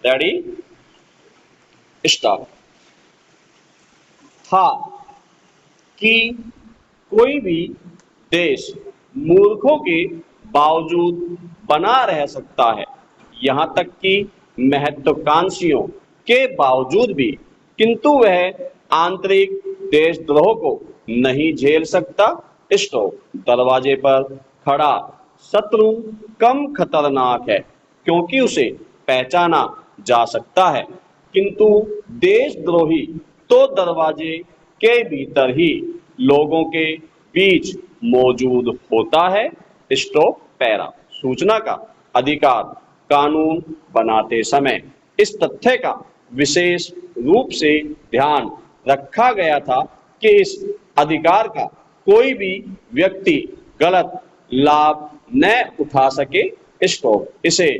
Ready start. था कि कोई भी देश मूर्खों के बावजूद बना रह सकता है, यहाँ तक कि महत्वाकांक्षियों के बावजूद भी, किंतु वह आंतरिक देशद्रोह को नहीं झेल सकता। स्टॉप। दरवाजे पर खड़ा शत्रु कम खतरनाक है क्योंकि उसे पहचाना जा सकता है, किंतु देशद्रोही तो दरवाजे के भीतर ही लोगों के बीच मौजूद होता है। Stop para. सूचना का अधिकार कानून बनाते समय इस तथ्य का विशेष रूप से ध्यान रखा गया था कि इस अधिकार का कोई भी व्यक्ति गलत लाभ न उठा सके। स्टॉप। इसे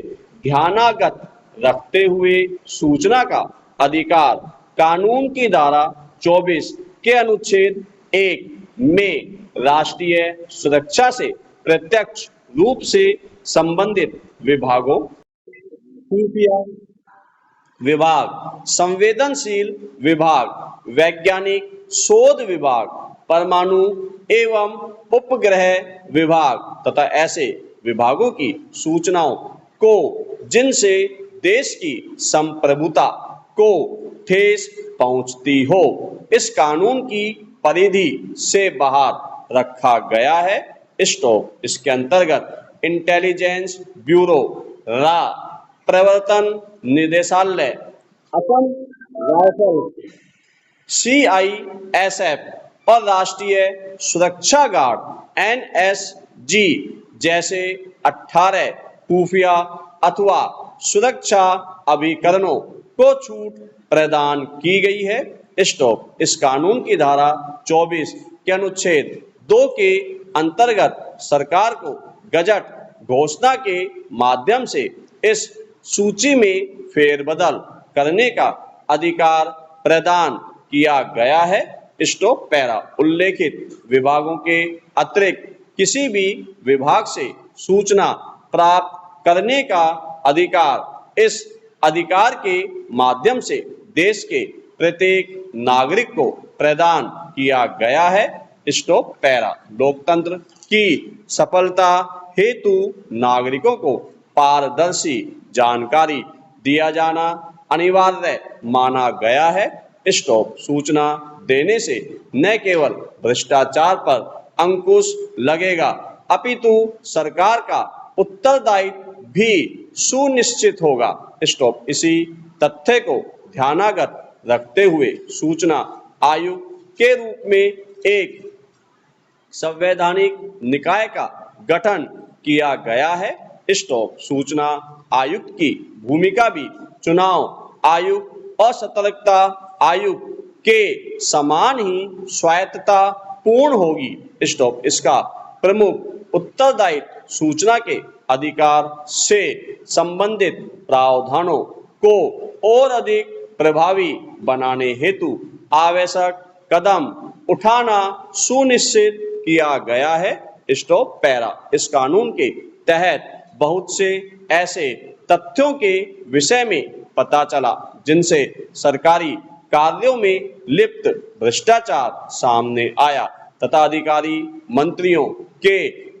ध्यानागत रखते हुए सूचना का अधिकार कानून की धारा 24 के अनुच्छेद 1 में राष्ट्रीय सुरक्षा से प्रत्यक्ष रूप से संबंधित विभागों, खुफिया विभाग, संवेदनशील विभाग, वैज्ञानिक शोध विभाग, परमाणु एवं उपग्रह विभाग तथा ऐसे विभागों की सूचनाओं को जिनसे देश की संप्रभुता को ठेस पहुंचती हो, इस कानून की परिधि से बाहर रखा गया है। स्टॉप। इसके अंतर्गत इंटेलिजेंस ब्यूरो, रा, प्रवर्तन निदेशालय, असम राइफल, CISF और राष्ट्रीय सुरक्षा गार्ड NSG जैसे 18 खुफिया अथवा सुरक्षा अभिकरणों को छूट प्रदान की गई है। स्टॉप। इस कानून की धारा 24 के अनुच्छेद 2 के अंतर्गत सरकार को गजट घोषणा के माध्यम से इस सूची में फेरबदल करने का अधिकार प्रदान किया गया है। Stop para. उल्लेखित विभागों के अतिरिक्त किसी भी विभाग से सूचना प्राप्त करने का अधिकार इस अधिकार के माध्यम से देश के प्रत्येक नागरिक को प्रदान किया गया है। Stop para. लोकतंत्र की सफलता हेतु नागरिकों को पारदर्शी जानकारी दिया जाना अनिवार्य माना गया है। स्टॉप। सूचना देने से न केवल भ्रष्टाचार पर अंकुश लगेगा, अपितु सरकार का उत्तरदायित्व भी सुनिश्चित होगा। स्टॉप। इसी तथ्य को ध्यानागत रखते हुए सूचना आयुक्त के रूप में एक संवैधानिक निकाय का गठन किया गया है। स्टॉप। सूचना आयुक्त की भूमिका भी चुनाव आयुक्त और सतर्कता आयुक्त के समान ही स्वायत्तता पूर्ण होगी। स्टॉप। इसका प्रमुख उत्तरदायित्व सूचना के अधिकार से संबंधित प्रावधानों को और अधिक प्रभावी बनाने हेतु आवश्यक कदम उठाना सुनिश्चित किया गया है। Stop para. इस कानून के तहत बहुत से ऐसे तथ्यों के विषय में पता चला जिनसे सरकारी कार्यों में लिप्त भ्रष्टाचार सामने आया तथा अधिकारी मंत्रियों के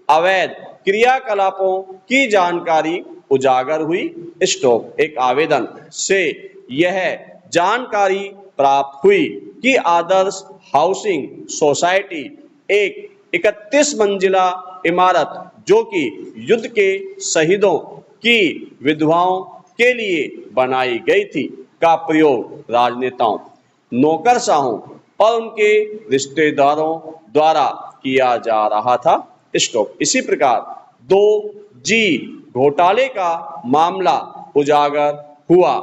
अवैध क्रियाकलापों की जानकारी उजागर हुई। स्टॉप। एक आवेदन से यह जानकारी प्राप्त हुई कि आदर्श हाउसिंग सोसाइटी एक 31 मंजिला इमारत जो कि युद्ध के शहीदों की विधवाओं के लिए बनाई गई थी का प्रयोग राजनेताओं, नौकरशाहों और उनके रिश्तेदारों द्वारा किया जा रहा था। स्टॉप। इसी प्रकार 2G घोटाले का मामला उजागर हुआ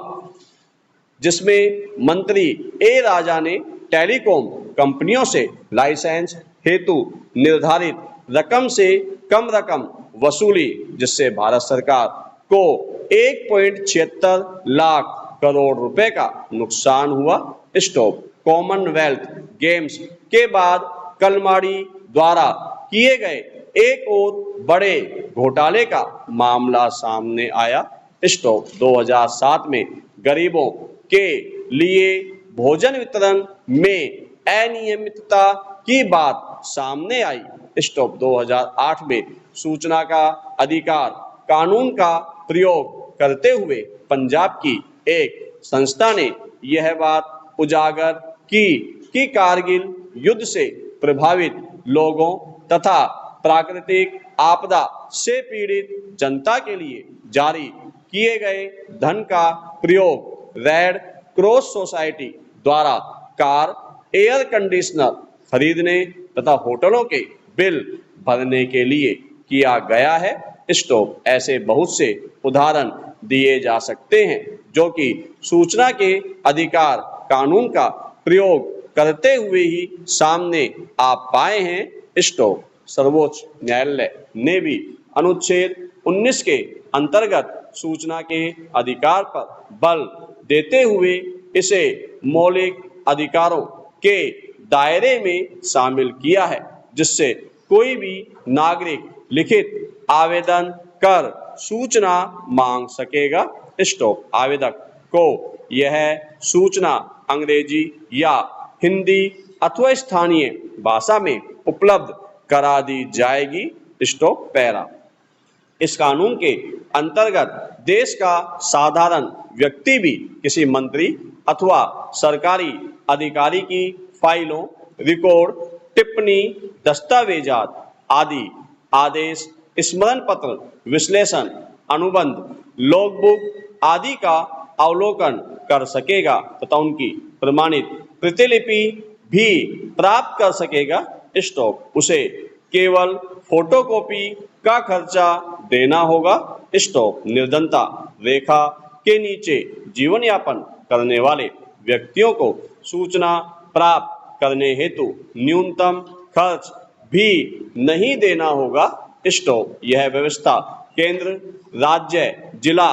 जिसमें मंत्री ए राजा ने टेलीकॉम कंपनियों से लाइसेंस हेतु निर्धारित रकम से कम रकम वसूली, जिससे भारत सरकार को 1.76 लाख करोड़ रुपए का नुकसान हुआ। स्टॉप। कॉमनवेल्थ गेम्स के बाद कलमाड़ी द्वारा किए गए एक और बड़े घोटाले का मामला सामने आया। स्टॉप। 2007 में गरीबों के लिए भोजन वितरण में अनियमितता की बात सामने आई। स्टॉप 2008 में सूचना का अधिकार कानून का प्रयोग करते हुए पंजाब की एक संस्था ने यह बात उजागर की कि कारगिल युद्ध से प्रभावित लोगों तथा प्राकृतिक आपदा से पीड़ित जनता के लिए जारी किए गए धन का प्रयोग रेड क्रॉस सोसाइटी द्वारा कार, एयर कंडीशनर खरीदने तथा होटलों के बिल भरने के लिए किया गया है। स्टॉप ऐसे बहुत से उदाहरण दिए जा सकते हैं जो कि सूचना के अधिकार कानून का प्रयोग करते हुए ही सामने आ पाए हैं। स्टॉप सर्वोच्च न्यायालय ने भी अनुच्छेद 19 के अंतर्गत सूचना के अधिकार पर बल देते हुए इसे मौलिक अधिकारों के दायरे में शामिल किया है, जिससे कोई भी नागरिक लिखित आवेदन कर सूचना मांग सकेगा। स्टॉप आवेदक को यह सूचना अंग्रेजी या हिंदी अथवा स्थानीय भाषा में उपलब्ध करा दी जाएगी। स्टॉप पैरा इस कानून के अंतर्गत देश का साधारण व्यक्ति भी किसी मंत्री अथवा सरकारी अधिकारी की फाइलों, रिकॉर्ड, टिप्पणी, दस्तावेजात आदि आदेश, स्मरण पत्र, विश्लेषण, अनुबंध, लॉगबुक आदि का अवलोकन कर सकेगा तथा उनकी प्रमाणित प्रतिलिपि भी प्राप्त कर सकेगा। स्टॉप उसे केवल फोटोकॉपी का खर्चा देना होगा। स्टॉप निर्धनता रेखा के नीचे जीवन यापन करने वाले व्यक्तियों को सूचना प्राप्त करने हेतु न्यूनतम खर्च भी नहीं देना होगा। स्टॉप यह व्यवस्था केंद्र, राज्य, जिला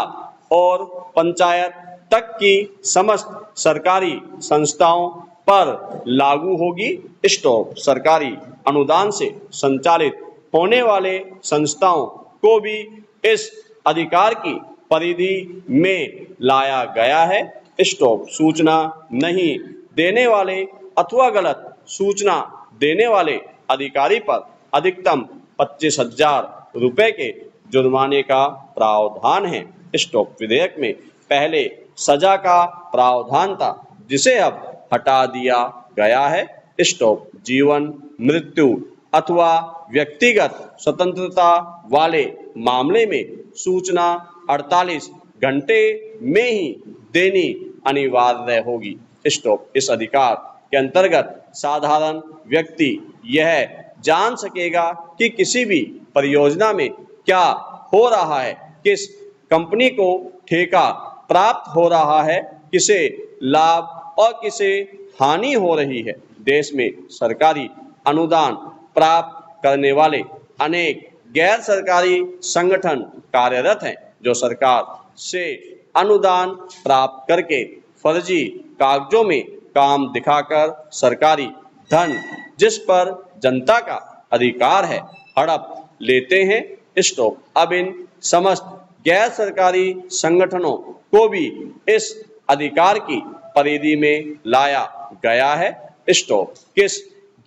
और पंचायत तक की समस्त सरकारी संस्थाओं पर लागू होगी। स्टॉप सरकारी अनुदान से संचालित होने वाले संस्थाओं को भी इस अधिकार की परिधि में लाया गया है। स्टॉप सूचना नहीं देने वाले अथवा गलत सूचना देने वाले अधिकारी पर अधिकतम 25,000 रुपए के जुर्माने का प्रावधान है। स्टॉप विधेयक में पहले सजा का प्रावधान था, जिसे अब हटा दिया गया है। स्टॉप जीवन, मृत्यु अथवा व्यक्तिगत स्वतंत्रता वाले मामले में सूचना 48 घंटे में ही देनी अनिवार्य होगी। स्टॉप इस अधिकार के अंतर्गत साधारण व्यक्ति यह जान सकेगा कि किसी भी परियोजना में क्या हो रहा है, किस कंपनी को ठेका प्राप्त हो रहा है, किसे लाभ और किसे हानि हो रही है। देश में सरकारी अनुदान प्राप्त करने वाले अनेक गैर सरकारी संगठन कार्यरत हैं, जो सरकार से अनुदान प्राप्त करके फर्जी कागजों में काम दिखाकर सरकारी धन, जिस पर जनता का अधिकार है, हड़प लेते हैं। स्टॉप अब इन समस्त गैर सरकारी संगठनों को भी इस अधिकार की परिधि में लाया गया है। स्टॉप किस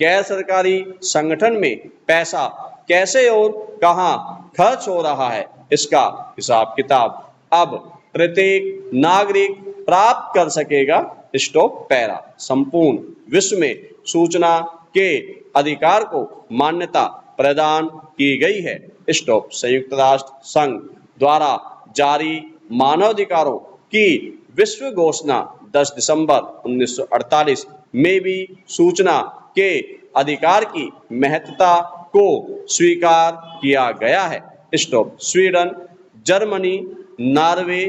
गैर सरकारी संगठन में पैसा कैसे और कहां खर्च हो रहा है, इसका हिसाब किताब अब प्रत्येक नागरिक प्राप्त कर सकेगा। स्टॉप पैरा संपूर्ण विश्व में सूचना के अधिकार को मान्यता प्रदान की गई है। स्टॉप संयुक्त राष्ट्र संघ द्वारा जारी मानवाधिकारों की विश्व घोषणा 10 दिसंबर 1948 में भी सूचना के अधिकार की महत्ता को स्वीकार किया गया है। Stop Sweden, Germany, Norway,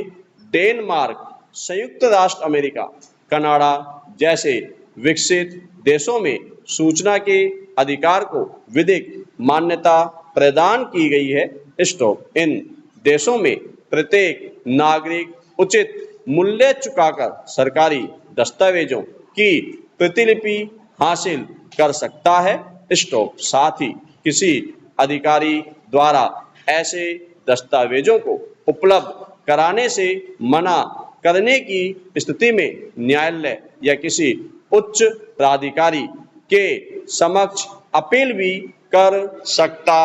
Denmark, संयुक्त राष्ट्र अमेरिका, कनाडा जैसे विकसित देशों में सूचना के अधिकार को विधिक मान्यता प्रदान की गई है। स्टॉप इन देशों में प्रत्येक नागरिक उचित मूल्य चुकाकर सरकारी दस्तावेजों की प्रतिलिपि हासिल कर सकता है। स्टॉप साथ ही किसी अधिकारी द्वारा ऐसे दस्तावेजों को उपलब्ध कराने से मना करने की स्थिति में न्यायालय या किसी उच्च प्राधिकारी के समक्ष अपील भी कर सकता